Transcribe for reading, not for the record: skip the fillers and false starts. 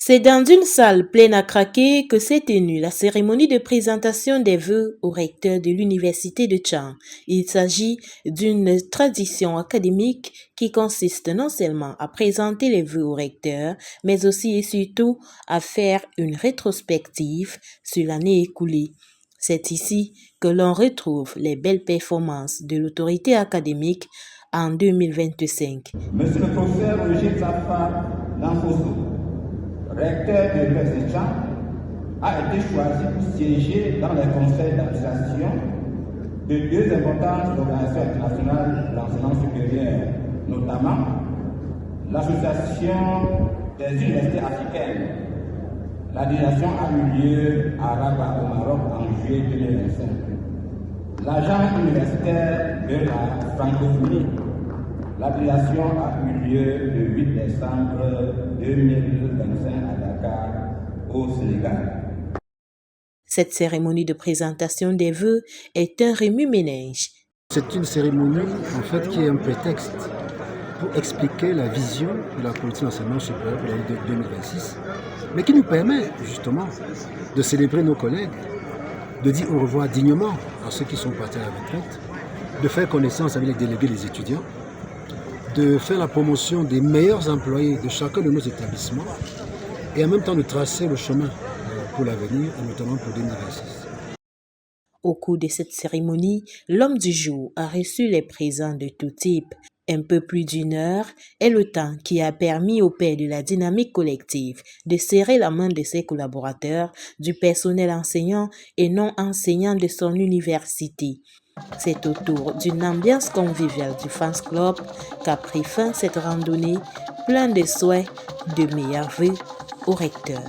C'est dans une salle pleine à craquer que s'est tenue la cérémonie de présentation des vœux au recteur de l'université de Tchang. Il s'agit d'une tradition académique qui consiste non seulement à présenter les vœux au recteur, mais aussi et surtout à faire une rétrospective sur l'année écoulée. C'est ici que l'on retrouve les belles performances de l'autorité académique en 2025. Monsieur le professeur Roger Zafa Lanfoso, recteur de l'Université Tchang, a été choisi pour siéger dans les conseils d'administration de deux importantes organisations internationales de l'enseignement supérieur, notamment l'Association des universités africaines. La délégation a eu lieu à Rabat au Maroc en juillet 2025. L'agence universitaire de la francophonie. La délégation a eu lieu le 8 décembre 2025 à Dakar, au Sénégal. Cette cérémonie de présentation des vœux est un remue-ménage. C'est une cérémonie en fait qui est un prétexte pour expliquer la vision de la politique d'enseignement supérieur pour l'année 2026, mais qui nous permet justement de célébrer nos collègues, de dire au revoir dignement à ceux qui sont partis à la retraite, de faire connaissance avec les délégués des étudiants, de faire la promotion des meilleurs employés de chacun de nos établissements et en même temps de tracer le chemin pour l'avenir et notamment pour 2026. Au cours de cette cérémonie, l'homme du jour a reçu les présents de tout type. Un peu plus d'une heure est le temps qui a permis au père de la dynamique collective de serrer la main de ses collaborateurs, du personnel enseignant et non enseignant de son université. C'est autour d'une ambiance conviviale du Fans Club qu'a pris fin cette randonnée pleine de souhaits de meilleurs vœux au recteur.